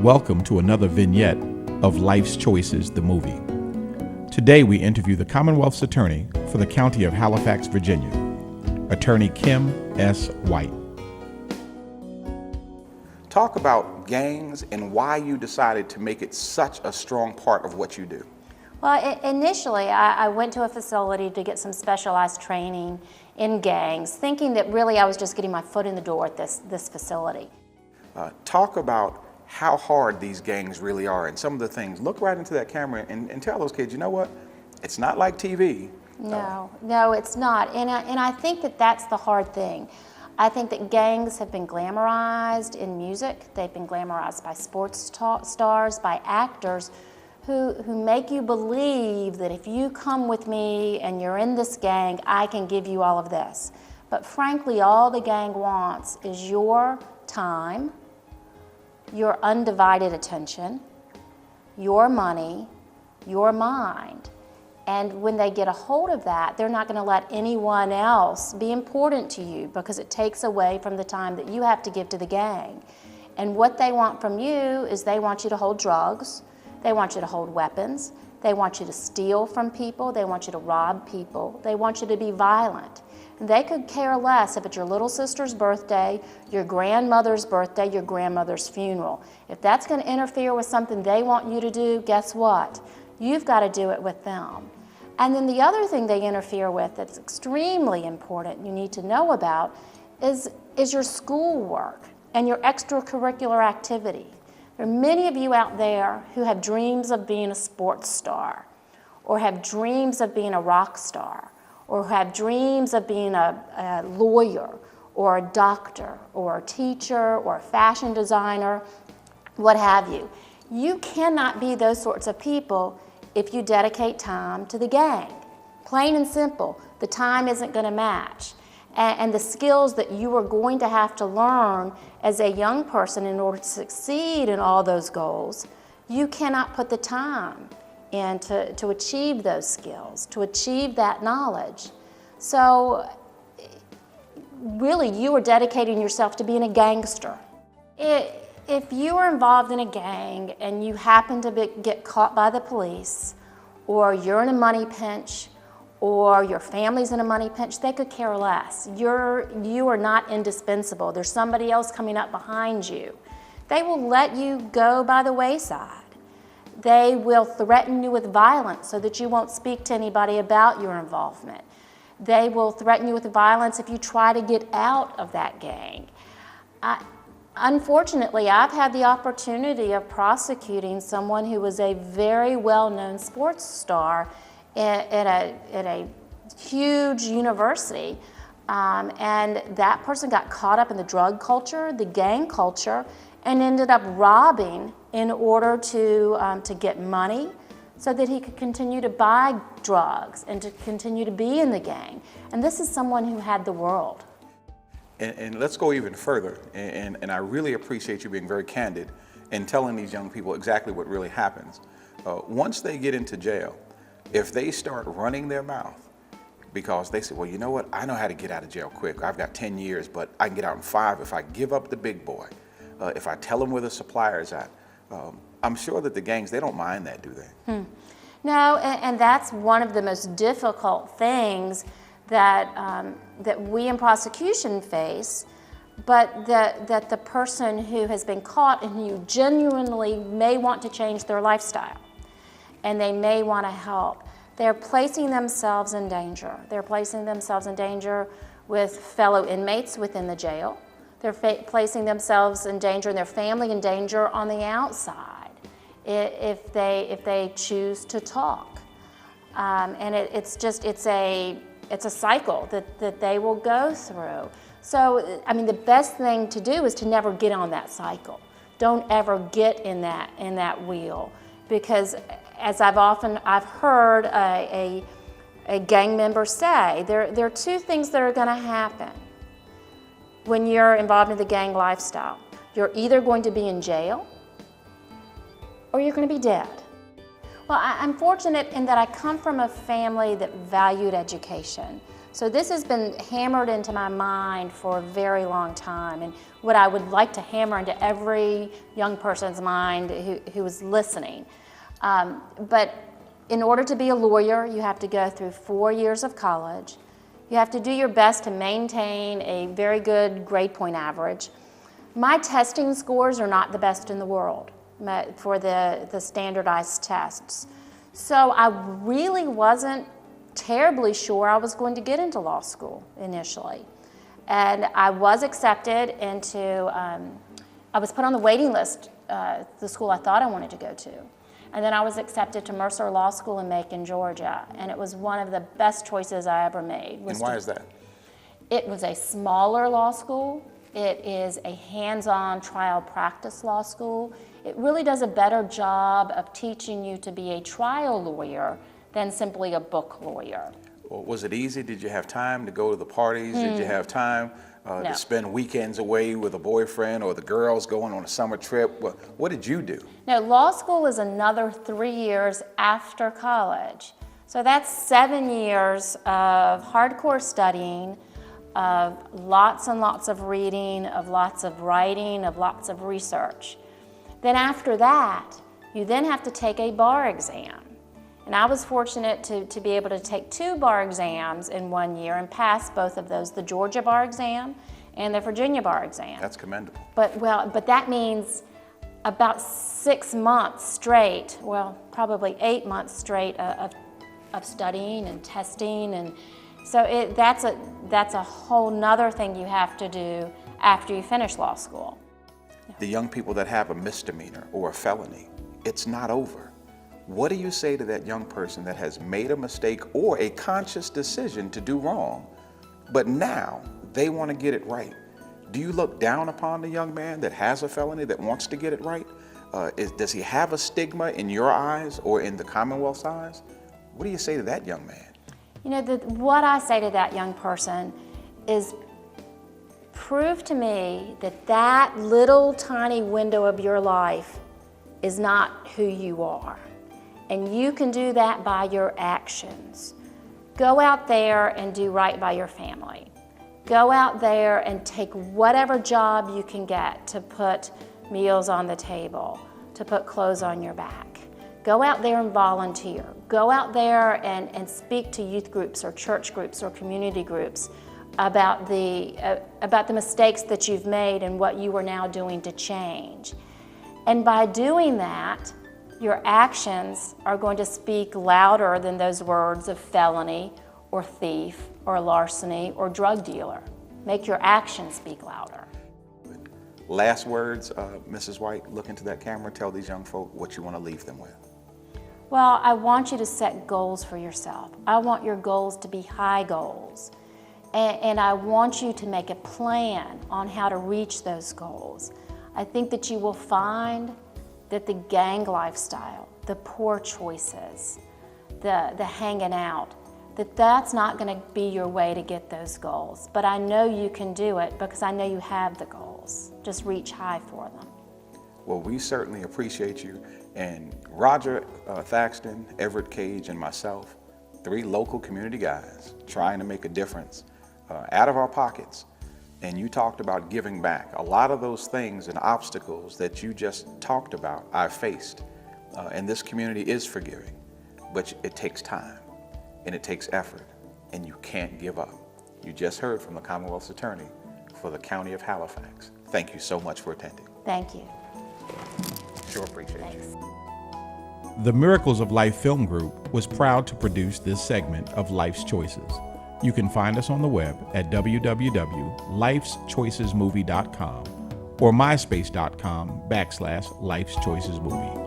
Welcome to another vignette of Life's Choices, the movie. Today we interview the Commonwealth's attorney for the county of Halifax, Virginia, Attorney Kim S. White. Talk about gangs and why you decided to make it such a strong part of what you do. Well, initially I went to a facility to get some specialized training in gangs, thinking that really I was just getting my foot in the door at this facility. Talk about how hard these gangs really are and some of the things. Look right into that camera and tell those kids, you know what? It's not like TV. No, it's not. And I think that that's the hard thing. I think that gangs have been glamorized in music. They've been glamorized by sports stars, by actors who make you believe that if you come with me and you're in this gang, I can give you all of this. But frankly, all the gang wants is your time, your undivided attention, your money, your mind. And when they get a hold of that, they're not going to let anyone else be important to you because it takes away from the time that you have to give to the gang. And what they want from you is they want you to hold drugs, they want you to hold weapons, they want you to steal from people, they want you to rob people, they want you to be violent. And they could care less if it's your little sister's birthday, your grandmother's birthday, your grandmother's funeral. If that's going to interfere with something they want you to do, guess what? You've got to do it with them. And then the other thing they interfere with that's extremely important you need to know about is your schoolwork and your extracurricular activity. There are many of you out there who have dreams of being a sports star, or have dreams of being a rock star, or have dreams of being a lawyer, or a doctor, or a teacher, or a fashion designer, what have you. You cannot be those sorts of people if you dedicate time to the gang. Plain and simple, the time isn't going to match. And the skills that you are going to have to learn as a young person in order to succeed in all those goals, you cannot put the time in to achieve those skills, to achieve that knowledge. So really, you are dedicating yourself to being a gangster. If you are involved in a gang and you happen to get caught by the police, or you're in a money pinch, or your family's in a money pinch, they could care less. You are not indispensable. There's somebody else coming up behind you. They will let you go by the wayside. They will threaten you with violence so that you won't speak to anybody about your involvement. They will threaten you with violence if you try to get out of that gang. Unfortunately, I've had the opportunity of prosecuting someone who was a very well-known sports star at a huge university, and that person got caught up in the drug culture, the gang culture, and ended up robbing in order to get money so that he could continue to buy drugs and to continue to be in the gang. And this is someone who had the world. And let's go even further, and I really appreciate you being very candid and telling these young people exactly what really happens. Once they get into jail, if they start running their mouth because they say, well, you know what, I know how to get out of jail quick. I've got 10 years, but I can get out in 5 if I give up the big boy, if I tell them where the supplier is at. I'm sure that the gangs, they don't mind that, do they? No, and that's one of the most difficult things that we in prosecution face, but that the person who has been caught and who genuinely may want to change their lifestyle and they may want to help, they're placing themselves in danger. They're placing themselves in danger with fellow inmates within the jail. They're placing themselves in danger and their family in danger on the outside if they choose to talk. And it's a cycle that they will go through. So, I mean, the best thing to do is to never get on that cycle. Don't ever get in that wheel, because as I've heard a gang member say, there are two things that are going to happen when you're involved in the gang lifestyle. You're either going to be in jail or you're going to be dead. Well, I'm fortunate in that I come from a family that valued education. So this has been hammered into my mind for a very long time, and what I would like to hammer into every young person's mind who is listening. But in order to be a lawyer, you have to go through 4 years of college. You have to do your best to maintain a very good grade point average. My testing scores are not the best in the world for the standardized tests. So I really wasn't terribly sure I was going to get into law school initially. And I was accepted into, I was put on the waiting list, the school I thought I wanted to go to. And then I was accepted to Mercer Law School in Macon, Georgia. And it was one of the best choices I ever made. And why is that? It was a smaller law school. It is a hands-on trial practice law school. It really does a better job of teaching you to be a trial lawyer than simply a book lawyer. Well, was it easy? Did you have time to go to the parties? Did you have time No. to spend weekends away with a boyfriend or the girls going on a summer trip? What did you do? No, law school is another 3 years after college. So that's 7 years of hardcore studying, of lots and lots of reading, of lots of writing, of lots of research. Then after that, you then have to take a bar exam. And I was fortunate to be able to take 2 bar exams in 1 year and pass both of those, the Georgia bar exam and the Virginia bar exam. That's commendable. But that means about 6 months straight, well, probably 8 months straight of studying and testing. And so that's a whole nother thing you have to do after you finish law school. The young people that have a misdemeanor or a felony, it's not over. What do you say to that young person that has made a mistake or a conscious decision to do wrong, but now they want to get it right? Do you look down upon the young man that has a felony that wants to get it right? Does he have a stigma in your eyes or in the Commonwealth's eyes? What do you say to that young man? You know, what I say to that young person is, prove to me that that little tiny window of your life is not who you are. And you can do that by your actions. Go out there and do right by your family. Go out there and take whatever job you can get to put meals on the table, to put clothes on your back. Go out there and volunteer. Go out there and speak to youth groups or church groups or community groups about the mistakes that you've made and what you are now doing to change. And by doing that, your actions are going to speak louder than those words of felony or thief or larceny or drug dealer. Make your actions speak louder. Last words, Mrs. White, look into that camera, tell these young folk what you want to leave them with. Well, I want you to set goals for yourself. I want your goals to be high goals. And I want you to make a plan on how to reach those goals. I think that you will find that the gang lifestyle, the poor choices, the hanging out, that's not going to be your way to get those goals. But I know you can do it because I know you have the goals. Just reach high for them. Well, we certainly appreciate you. And Roger Thaxton, Everett Cage, and myself, 3 local community guys trying to make a difference out of our pockets. And you talked about giving back. A lot of those things and obstacles that you just talked about, I've faced. And this community is forgiving, but it takes time and it takes effort, and you can't give up. You just heard from the Commonwealth's attorney for the County of Halifax. Thank you so much for attending. Thank you. Sure appreciate Thanks. you. The Miracles of Life Film Group was proud to produce this segment of Life's Choices. You can find us on the web at www.lifeschoicesmovie.com or myspace.com/Life's Choices Movie.